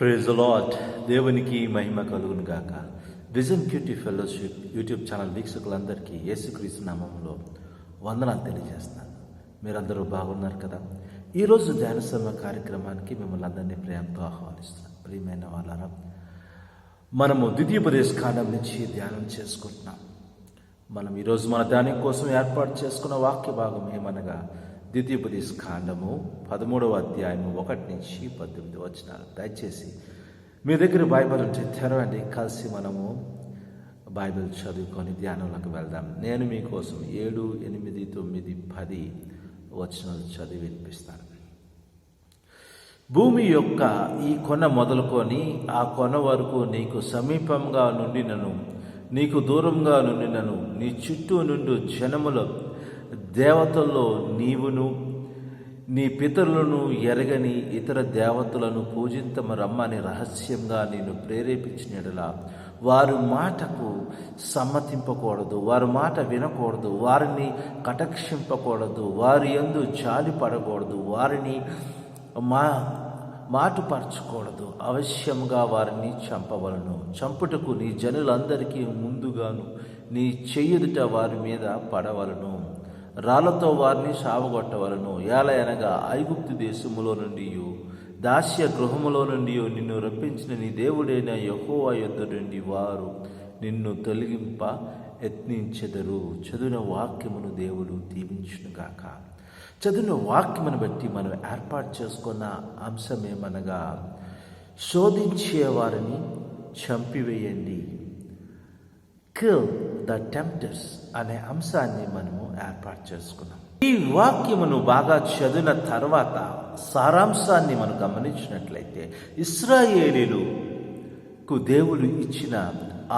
Praise the lord. దేవునికి మహిమ కలుగును గాక. Vision QT fellowship YouTube channel వీక్షకులందరికీ యేసుక్రీస్తు నామములో వందనాలు తెలియజేస్తున్నాను. మీరందరూ బాగున్నారు కదా? ఈరోజు ధ్యాన సమయ కార్యక్రమానికి మిమ్మల్ని అందరినీ ప్రేమతో ఆహ్వానిస్తున్నాను. ప్రియమైన వాళ్ళారా, మనము ద్వితీయోపదేశ కాండం నుంచి ధ్యానం చేసుకుంటున్నాం. మనం ఈరోజు మన ధ్యానం కోసం ఏర్పాటు చేసుకున్న వాక్య భాగం ఏమనగా ద్వితీయోపదేశ కాండము 13వ అధ్యాయము 1 నుంచి 18 వచనాలు. దయచేసి మీ దగ్గర బైబిల్ ఉంటే తెరవండి, కలిసి మనము బైబిల్ చదువుకొని ధ్యానంలోకి వెళ్దాం. నేను మీకోసం 7, 8, 9, 10 వచనాలు చదివి వినిపిస్తాను. భూమి యొక్క ఈ కొన మొదలుకొని ఆ కొన వరకు నీకు సమీపంగా నుండినను నీకు దూరంగా నుండినను నీ చుట్టూ నుండి జనముల దేవతల్లో నీవును నీ పితరులను ఎరగని ఇతర దేవతలను పూజింతమరమ్మని రహస్యంగా నేను ప్రేరేపించినలా వారి మాటకు సమ్మతింపకూడదు, వారి మాట వినకూడదు, వారిని కటాక్షింపకూడదు, వారి యందు జాలి పడకూడదు, వారిని మాటుపరచకూడదు. అవశ్యంగా వారిని చంపవలను. చంపుటకు నీ జనులందరికీ ముందుగాను నీ చెయ్యదుట వారి మీద పడవలను. రాళ్లతో వారిని సావగొట్టవలను. ఏలయనగా ఐగుప్తు దేశములో నుండి దాస్య గృహములో నుండి నిన్ను రప్పించిన నీ దేవుడైన యెహోవా యొద్ద నుండి వారు నిన్ను తొలగింప యత్నించెదరు. చదివిన వాక్యమును దేవుడు దీవించునుగాక. చదివిన వాక్యమును బట్టి మనం ఏర్పాటు చేసుకున్న అంశం ఏమనగా శోధించే వారిని చంపివేయండి. కిల్ ద టెంప్టర్స్ అనే అంశాన్ని మనము ఏర్పాటు చేసుకున్నాం. ఈ వాక్యమును బాగా చదివిన తర్వాత సారాంశాన్ని మనం గమనించినట్లయితే ఇశ్రాయేలీయులకు దేవుడు ఇచ్చిన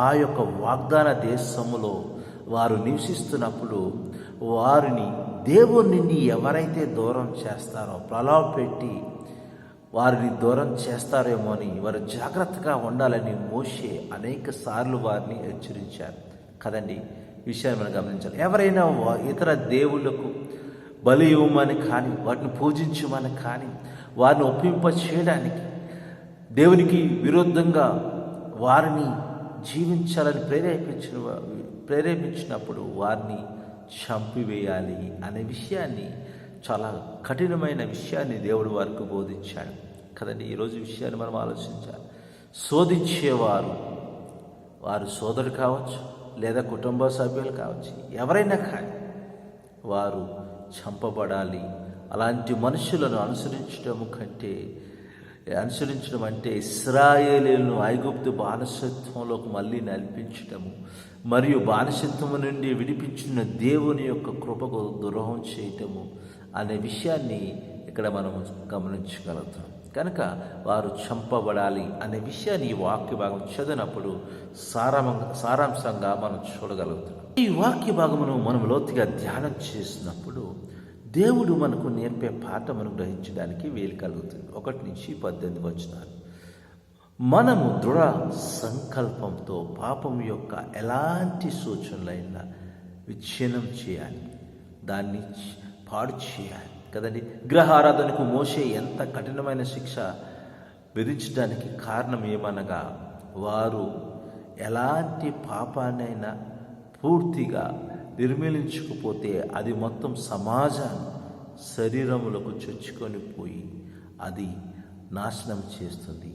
ఆ యొక్క వాగ్దాన దేశములో వారు నివసిస్తున్నప్పుడు వారిని దేవుని నుండి ఎవరైతే దూరం చేస్తారో, ప్రలోభ పెట్టి వారిని దూరం చేస్తారేమో అని వారు జాగ్రత్తగా ఉండాలని మోషే అనేక సార్లు వారిని హెచ్చరించారు కదండి. విషయాన్ని మనం గమనించాలి. ఎవరైనా ఇతర దేవుళ్ళకు బలి ఇవ్వమని కానీ, వాటిని పూజించమని కానీ, వారిని ఒప్పింప చేయడానికి దేవునికి విరుద్ధంగా వారిని జీవించాలని ప్రేరేపించినప్పుడు వారిని చంపివేయాలి అనే విషయాన్ని, చాలా కఠినమైన విషయాన్ని దేవుడు వారికి బోధించాడు కదండి. ఈరోజు విషయాన్ని మనం ఆలోచించాలి. శోధించేవారు, వారు సోదరుడు కావచ్చు లేదా కుటుంబ సభ్యులు కావచ్చు, ఎవరైనా కానీ వారు చంపబడాలి. అలాంటి మనుషులను అనుసరించడం అంటే ఇశ్రాయేలీయులను ఐగుప్తు బానిసత్వంలోకి మళ్ళీ నడిపించడము మరియు బానిసత్వం నుండి విడిపించిన దేవుని యొక్క కృపకు ద్రోహం చేయటము అనే విషయాన్ని ఇక్కడ మనం గమనించగలుగుతాం. కనుక వారు చంపబడాలి అనే విషయాన్ని ఈ వాక్య భాగం చదివినప్పుడు సారాంశంగా మనం చూడగలుగుతాం. ఈ వాక్య భాగమును మనం లోతుగా ధ్యానం చేసినప్పుడు దేవుడు మనకు నేర్పే పాఠమును గ్రహించడానికి వీలు కలుగుతుంది. 1 నుంచి 18 వచనాలు. మనము దృఢ సంకల్పంతో పాపం యొక్క ఎలాంటి సూచనలైనా విచ్ఛిన్నం చేయాలి, దాన్ని పాడు చేయాలి కదండి. విగ్రహారాధనకు మోషే ఎంత కఠినమైన శిక్ష విధించడానికి కారణం ఏమనగా వారు ఎలాంటి పాపాన్నైనా పూర్తిగా నిర్మూలించకపోతే అది మొత్తం సమాజాన్ని శరీరములకు చొచ్చుకొని పోయి అది నాశనం చేస్తుంది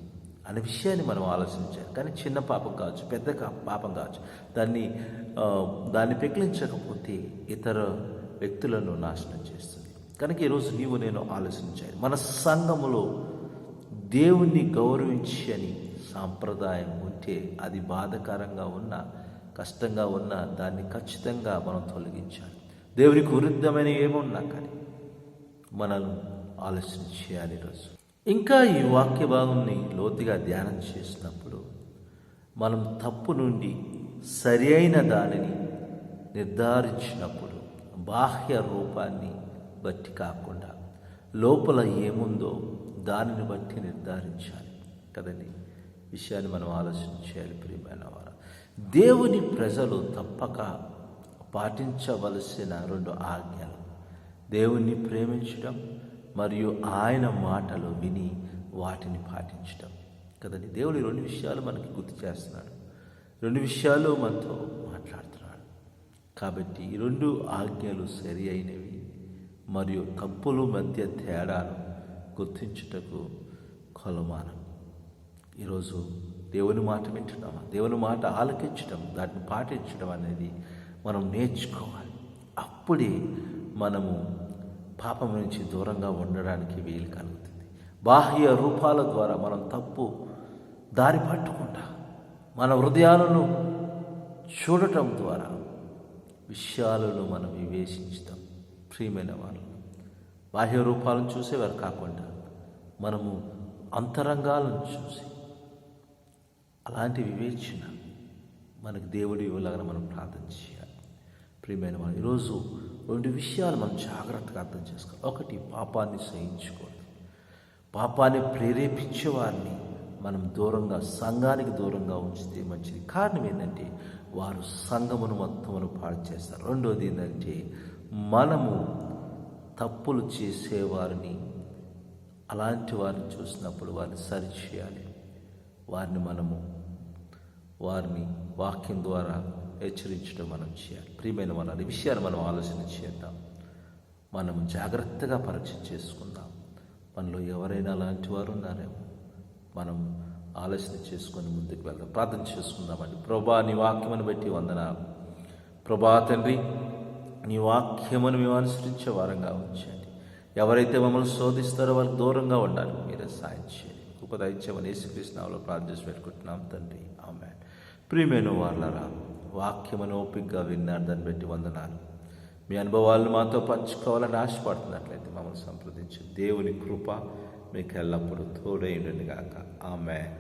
అనే విషయాన్ని మనం ఆలోచించాలి. కానీ చిన్న పాపం కావచ్చు, పెద్ద పాపం కావచ్చు, దాన్ని పెకిలించకపోతే ఇతర వ్యక్తులను నాశనం చేస్తుంది. కనుక ఈరోజు నీవు నేను ఆలోచించాలి. మన సంఘములో దేవుణ్ణి గౌరవించని సాంప్రదాయం ఉంటే, అది బాధాకరంగా ఉన్న, కష్టంగా ఉన్న, దాన్ని ఖచ్చితంగా మనం తొలగించాలి. దేవునికి విరుద్ధమైన ఏమున్నా కానీ మనం ఆలోచన చేయాలి ఈరోజు. ఇంకా ఈ వాక్య భాగంని లోతుగా ధ్యానం చేసినప్పుడు మనం తప్పు నుండి సరి అయిన దానిని నిర్ధారించినప్పుడు బాహ్య రూపాన్ని బట్టి కాకుండా లోపల ఏముందో దానిని బట్టి నిర్ధారించాలి కదండి. విషయాన్ని మనం ఆలోచన చేయాలి. ప్రియమైన వారు, దేవుని ప్రజలు తప్పక పాటించవలసిన 2 ఆజ్ఞలు: దేవుణ్ణి ప్రేమించడం మరియు ఆయన మాటలు విని వాటిని పాటించడం కదండి. దేవుడు ఈ 2 విషయాలు మనకి గుర్తు చేస్తున్నాడు. 2 విషయాలు మనతో మాట్లాడుతున్నాడు. కాబట్టి ఈ 2 ఆజ్ఞలు సరి అయినవి మరియు తప్పుల మధ్య తేడాను గుర్తించుటకు కొలమానం. ఈరోజు దేవుని మాట వింటున్నామా? దేవుని మాట ఆలకించడం, దాన్ని పాటించడం అనేది మనం నేర్చుకోవాలి. అప్పుడే మనము పాపం నుంచి దూరంగా ఉండడానికి వీలు కలుగుతుంది. బాహ్య రూపాల ద్వారా మనం తప్పు దారి పట్టుకుంటా మన హృదయాలను చూడటం ద్వారా విషయాలను మనం వివేచించుతాం. ప్రియమైన వాళ్ళు, బాహ్య రూపాలను చూసేవారు కాకుండా మనము అంతరంగాలను చూసి అలాంటి వివేచన మనకు దేవుడు ఇవ్వలాగా మనం ప్రార్థన చేయాలి. ప్రియమైన వాళ్ళు, ఈరోజు 2 విషయాలు మనం జాగ్రత్తగా అర్థం చేసుకోవాలి. ఒకటి, పాపాన్ని సహించుకోవడం. పాపాన్ని ప్రేరేపించే వారిని మనం దూరంగా, సంఘానికి దూరంగా ఉంచితే మంచిది. కారణం ఏంటంటే వారు సంఘమును మొత్తమును పాడు చేస్తారు. రెండోది ఏంటంటే మనము తప్పులు చేసేవారిని, అలాంటి వారిని చూసినప్పుడు వారిని సరిచేయాలి. వారిని వాక్యం ద్వారా హెచ్చరించడం మనం చేయాలి. ప్రియమైన వాళ్ళ ఈ విషయాన్ని మనం ఆలోచన చేద్దాం. మనం జాగ్రత్తగా పరీక్ష చేసుకుందాం. మనలో ఎవరైనా అలాంటి వారు ఉన్నారేమో మనం ఆలోచన చేసుకొని ముందుకు వెళ్దాం. ప్రార్థన చేసుకుందామండి. ప్రభా, నీ వాక్యమును బట్టి వందనాలు. ప్రభా తండ్రి, నీ వాక్యమును మేము అనుసరించే వారంగా ఉంచండి. ఎవరైతే మమ్మల్ని శోధిస్తారో వాళ్ళకి దూరంగా ఉండాలి. మీరే సాయం చేయండి. ఉపదయించమని యేసుక్రీస్తు నామములో ప్రార్థన చేసి పెట్టుకుంటున్నాం తండ్రి. ఆమేన్. ప్రియమైన వాళ్ళరా, వాక్యమును ఓపికగా విన్నారు, దాన్ని బట్టి వందనాలు. మీ అనుభవాలను మాతో పంచుకోవాలని ఆశపడుతున్నట్లయితే మమ్మల్ని సంప్రదించి దేవుని కృప మీకు ఎల్లప్పుడూ తోడై ఉండును గాక. ఆమేన్.